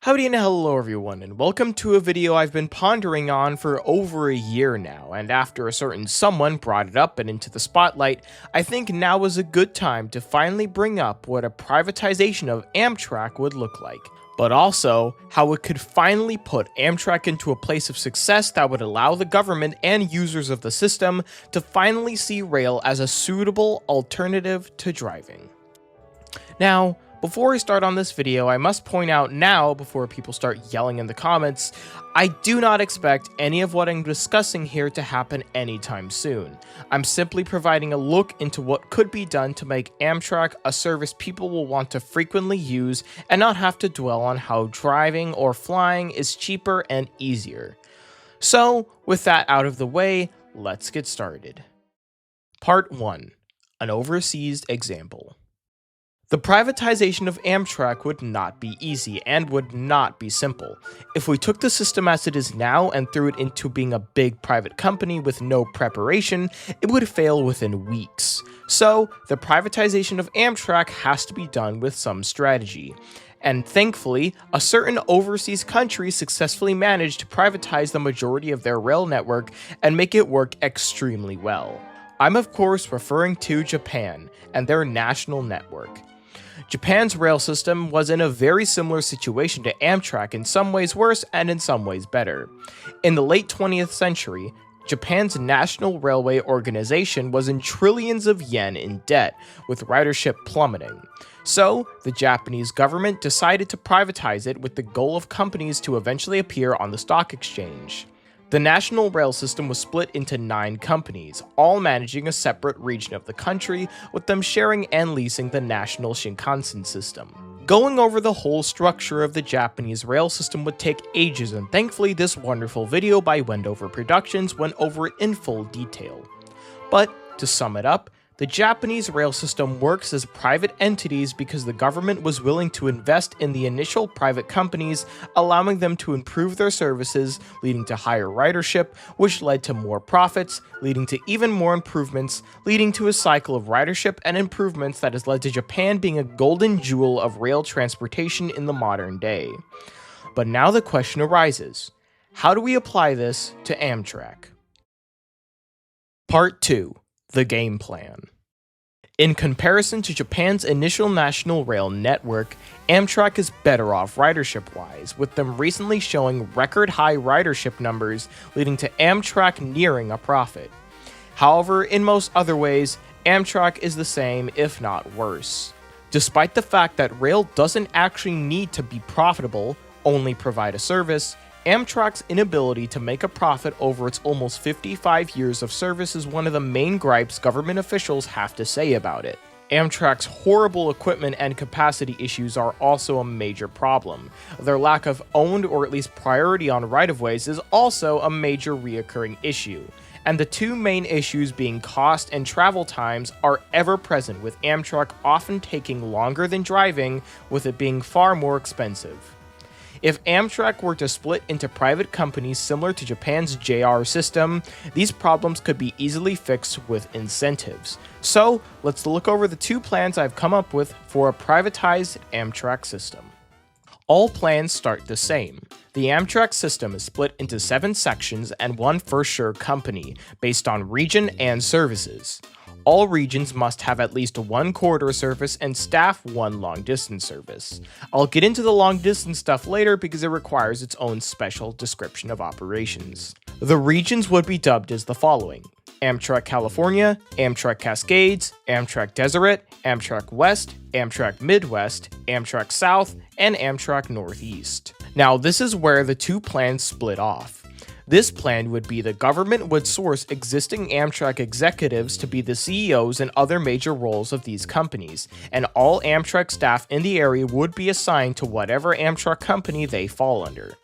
Howdy and hello everyone, and welcome to a video I've been pondering on for over a year now, and after a certain someone brought it up and into the spotlight, I think now is a good time to finally bring up what a privatization of Amtrak would look like, but also how it could finally put Amtrak into a place of success that would allow the government and users of the system to finally see rail as a suitable alternative to driving. Now, before I start on this video, I must point out now, before people start yelling in the comments, I do not expect any of what I'm discussing here to happen anytime soon. I'm simply providing a look into what could be done to make Amtrak a service people will want to frequently use and not have to dwell on how driving or flying is cheaper and easier. So, with that out of the way, let's get started. Part 1. An overseas example. The privatization of Amtrak would not be easy and would not be simple. If we took the system as it is now and threw it into being a big private company with no preparation, it would fail within weeks. So, the privatization of Amtrak has to be done with some strategy. And thankfully, a certain overseas country successfully managed to privatize the majority of their rail network and make it work extremely well. I'm of course referring to Japan and their national network. Japan's rail system was in a very similar situation to Amtrak, in some ways worse and in some ways better. In the late 20th century, Japan's national railway organization was in trillions of yen in debt, with ridership plummeting. So, the Japanese government decided to privatize it with the goal of companies to eventually appear on the stock exchange. The national rail system was split into 9 companies, all managing a separate region of the country, with them sharing and leasing the national Shinkansen system. Going over the whole structure of the Japanese rail system would take ages, and thankfully this wonderful video by Wendover Productions went over it in full detail. But, to sum it up, the Japanese rail system works as private entities because the government was willing to invest in the initial private companies, allowing them to improve their services, leading to higher ridership, which led to more profits, leading to even more improvements, leading to a cycle of ridership and improvements that has led to Japan being a golden jewel of rail transportation in the modern day. But now the question arises, how do we apply this to Amtrak? Part 2. The game plan. In comparison to Japan's initial national rail network, Amtrak is better off ridership-wise, with them recently showing record-high ridership numbers, leading to Amtrak nearing a profit. However, in most other ways, Amtrak is the same, if not worse. Despite the fact that rail doesn't actually need to be profitable, only provide a service, Amtrak's inability to make a profit over its almost 55 years of service is one of the main gripes government officials have to say about it. Amtrak's horrible equipment and capacity issues are also a major problem. Their lack of owned or at least priority on right-of-ways is also a major reoccurring issue. And the two main issues being cost and travel times are ever present, with Amtrak often taking longer than driving, with it being far more expensive. If Amtrak were to split into private companies similar to Japan's JR system, these problems could be easily fixed with incentives. So, let's look over the 2 plans I've come up with for a privatized Amtrak system. All plans start the same. The Amtrak system is split into 7 sections and 1 for-sure company, based on region and services. All regions must have at least 1 corridor service and staff 1 long-distance service. I'll get into the long-distance stuff later because it requires its own special description of operations. The regions would be dubbed as the following: Amtrak California, Amtrak Cascades, Amtrak Deseret, Amtrak West, Amtrak Midwest, Amtrak South, and Amtrak Northeast. Now, this is where the 2 plans split off. This plan would be the government would source existing Amtrak executives to be the CEOs and other major roles of these companies, and all Amtrak staff in the area would be assigned to whatever Amtrak company they fall under.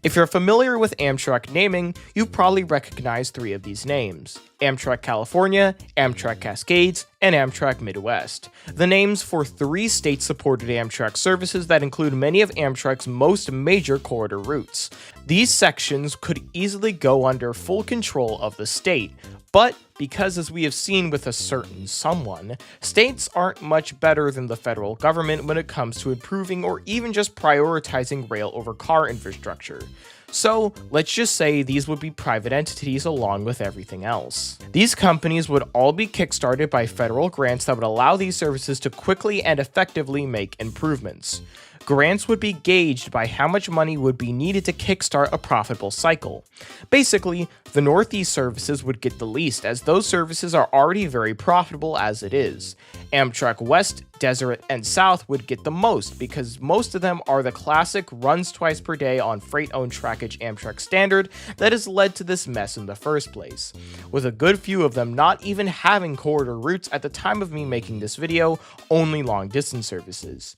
If you're familiar with Amtrak naming, you probably recognize three of these names: Amtrak California, Amtrak Cascades, and Amtrak Midwest. The names for three state-supported Amtrak services that include many of Amtrak's most major corridor routes. These sections could easily go under full control of the state, but because, as we have seen with a certain someone, states aren't much better than the federal government when it comes to improving or even just prioritizing rail over car infrastructure. So, let's just say these would be private entities along with everything else. These companies would all be kickstarted by federal grants that would allow these services to quickly and effectively make improvements. Grants would be gauged by how much money would be needed to kickstart a profitable cycle. Basically, the Northeast services would get the least, as those services are already very profitable as it is. Amtrak West, Desert, and South would get the most, because most of them are the classic runs twice per day on freight-owned trackage Amtrak standard that has led to this mess in the first place, with a good few of them not even having corridor routes at the time of me making this video, only long-distance services.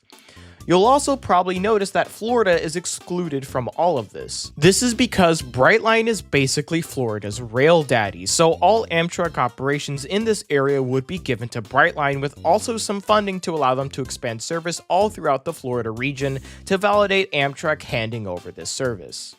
You'll also probably notice that Florida is excluded from all of this. This is because Brightline is basically Florida's rail daddy, so all Amtrak operations in this area would be given to Brightline, with also some funding to allow them to expand service all throughout the Florida region to validate Amtrak handing over this service.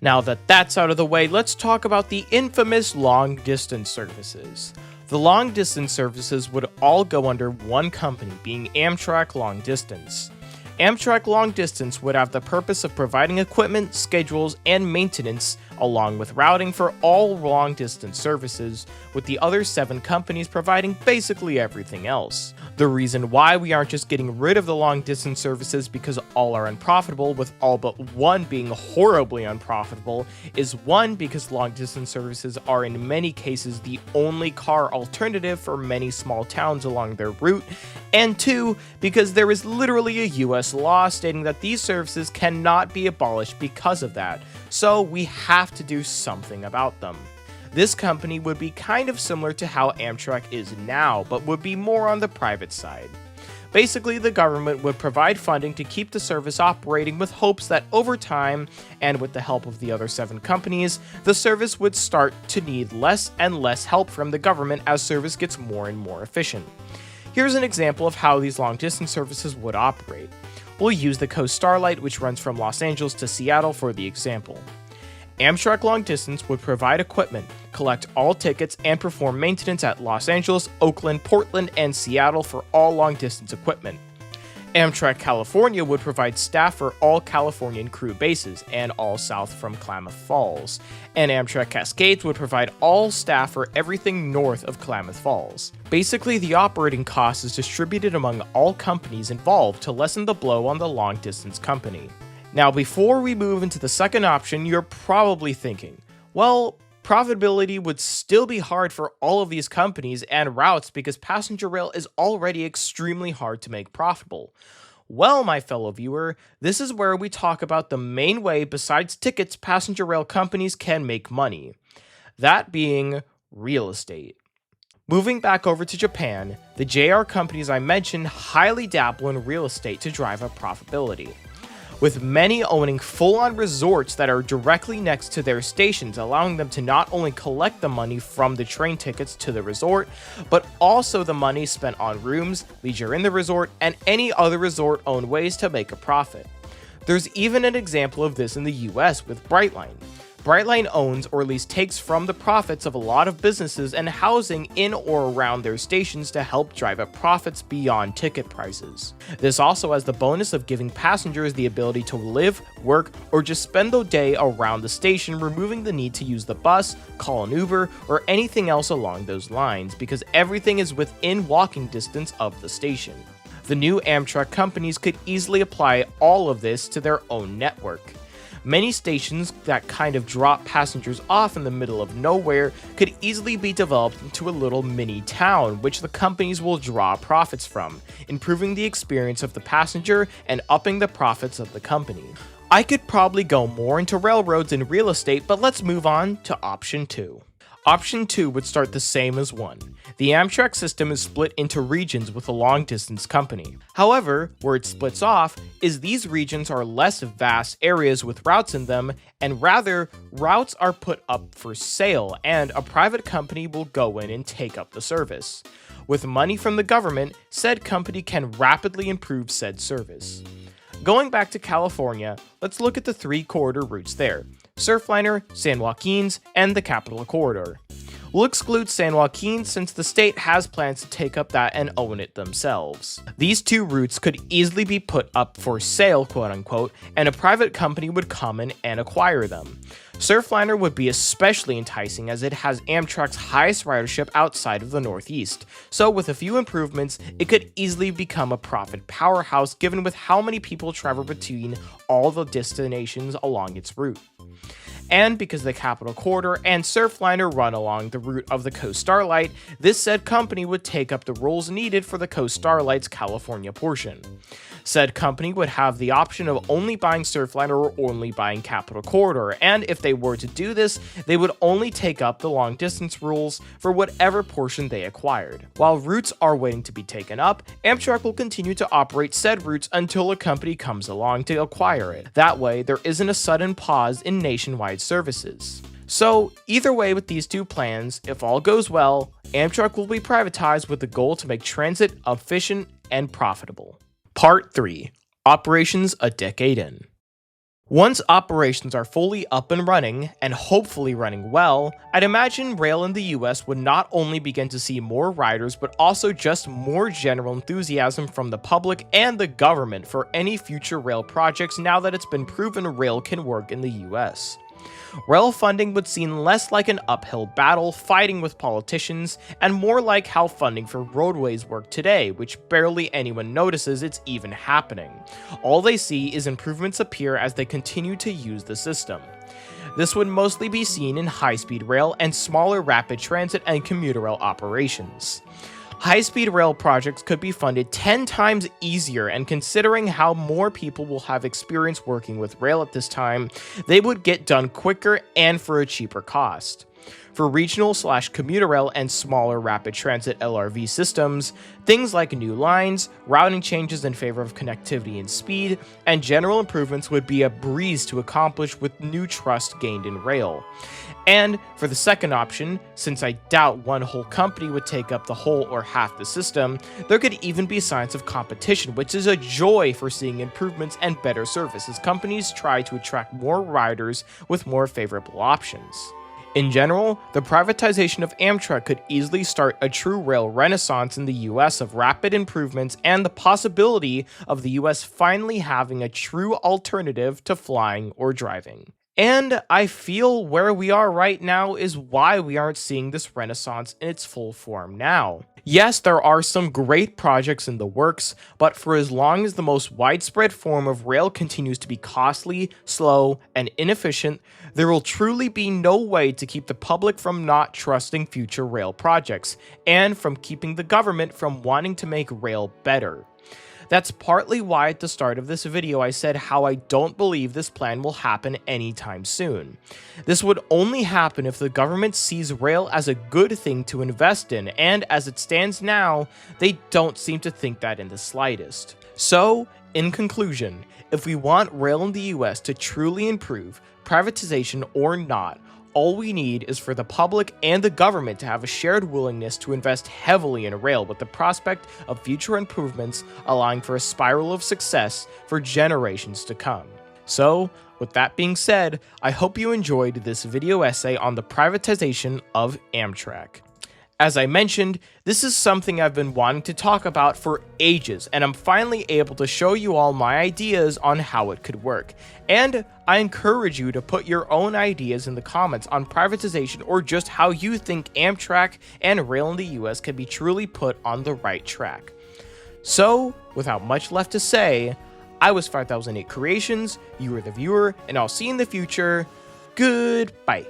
Now that that's out of the way, let's talk about the infamous long-distance services. The long-distance services would all go under one company, being Amtrak Long Distance. Amtrak Long Distance would have the purpose of providing equipment, schedules, and maintenance, along with routing for all long-distance services, with the other 7 companies providing basically everything else. The reason why we aren't just getting rid of the long-distance services because all are unprofitable, with all but one being horribly unprofitable, is 1, because long-distance services are in many cases the only car alternative for many small towns along their route, and 2, because there is literally a US law stating that these services cannot be abolished because of that, so we have to do something about them. This company would be kind of similar to how Amtrak is now, but would be more on the private side. Basically, the government would provide funding to keep the service operating, with hopes that over time, and with the help of the other 7 companies, the service would start to need less and less help from the government as service gets more and more efficient. Here's an example of how these long-distance services would operate. We'll use the Coast Starlight, which runs from Los Angeles to Seattle, for the example. Amtrak Long Distance would provide equipment, collect all tickets, and perform maintenance at Los Angeles, Oakland, Portland, and Seattle for all long-distance equipment. Amtrak California would provide staff for all Californian crew bases, and all south from Klamath Falls. And Amtrak Cascades would provide all staff for everything north of Klamath Falls. Basically, the operating cost is distributed among all companies involved to lessen the blow on the long-distance company. Now, before we move into the second option, you're probably thinking, well, profitability would still be hard for all of these companies and routes because passenger rail is already extremely hard to make profitable. Well, my fellow viewer, this is where we talk about the main way besides tickets passenger rail companies can make money. That being real estate. Moving back over to Japan, the JR companies I mentioned highly dabble in real estate to drive up profitability, with many owning full-on resorts that are directly next to their stations, allowing them to not only collect the money from the train tickets to the resort, but also the money spent on rooms, leisure in the resort, and any other resort-owned ways to make a profit. There's even an example of this in the US with Brightline. Brightline owns, or at least takes from, the profits of a lot of businesses and housing in or around their stations to help drive up profits beyond ticket prices. This also has the bonus of giving passengers the ability to live, work, or just spend the day around the station, removing the need to use the bus, call an Uber, or anything else along those lines, because everything is within walking distance of the station. The new Amtrak companies could easily apply all of this to their own network. Many stations that kind of drop passengers off in the middle of nowhere could easily be developed into a little mini town, which the companies will draw profits from, improving the experience of the passenger and upping the profits of the company. I could probably go more into railroads and real estate, but let's move on to option 2. Option 2 would start the same as 1. The Amtrak system is split into regions with a long-distance company. However, where it splits off is these regions are less vast areas with routes in them, and rather, routes are put up for sale and a private company will go in and take up the service. With money from the government, said company can rapidly improve said service. Going back to California, let's look at the 3 corridor routes there: Surfliner, San Joaquin's, and the Capital Corridor. We'll exclude San Joaquin since the state has plans to take up that and own it themselves. These 2 routes could easily be put up for sale, quote unquote, and a private company would come in and acquire them. Surfliner would be especially enticing as it has Amtrak's highest ridership outside of the Northeast, so with a few improvements, it could easily become a profit powerhouse given with how many people travel between all the destinations along its route. And because the Capital Corridor and Surfliner run along the route of the Coast Starlight, this said company would take up the roles needed for the Coast Starlight's California portion. Said company would have the option of only buying Surfliner or only buying Capital Corridor, and if they were to do this, they would only take up the long distance rules for whatever portion they acquired. While routes are waiting to be taken up, Amtrak will continue to operate said routes until a company comes along to acquire it. That way, there isn't a sudden pause in nationwide services. So, either way with these 2 plans, if all goes well, Amtrak will be privatized with the goal to make transit efficient and profitable. Part 3. Operations a decade in. Once operations are fully up and running, and hopefully running well, I'd imagine rail in the US would not only begin to see more riders but also just more general enthusiasm from the public and the government for any future rail projects now that it's been proven rail can work in the US. Rail funding would seem less like an uphill battle fighting with politicians and more like how funding for roadways work today, which barely anyone notices it's even happening. All they see is improvements appear as they continue to use the system. This would mostly be seen in high-speed rail and smaller rapid transit and commuter rail operations. High-speed rail projects could be funded 10 times easier, and considering how more people will have experience working with rail at this time, they would get done quicker and for a cheaper cost. For regional/commuter rail and smaller rapid transit LRV systems, things like new lines, routing changes in favor of connectivity and speed, and general improvements would be a breeze to accomplish with new trust gained in rail. And for the second option, since I doubt one whole company would take up the whole or half the system, there could even be signs of competition, which is a joy for seeing improvements and better service as companies try to attract more riders with more favorable options. In general, the privatization of Amtrak could easily start a true rail renaissance in the US of rapid improvements and the possibility of the US finally having a true alternative to flying or driving. And I feel where we are right now is why we aren't seeing this renaissance in its full form now. Yes, there are some great projects in the works, but for as long as the most widespread form of rail continues to be costly, slow, and inefficient, there will truly be no way to keep the public from not trusting future rail projects, and from keeping the government from wanting to make rail better. That's partly why at the start of this video I said how I don't believe this plan will happen anytime soon. This would only happen if the government sees rail as a good thing to invest in, and as it stands now, they don't seem to think that in the slightest. So, in conclusion, if we want rail in the US to truly improve, privatization or not, all we need is for the public and the government to have a shared willingness to invest heavily in rail with the prospect of future improvements, allowing for a spiral of success for generations to come. So, with that being said, I hope you enjoyed this video essay on the privatization of Amtrak. As I mentioned, this is something I've been wanting to talk about for ages, and I'm finally able to show you all my ideas on how it could work. And I encourage you to put your own ideas in the comments on privatization or just how you think Amtrak and rail in the US can be truly put on the right track. So, without much left to say, I was 5008 Creations, you were the viewer, and I'll see you in the future. Goodbye.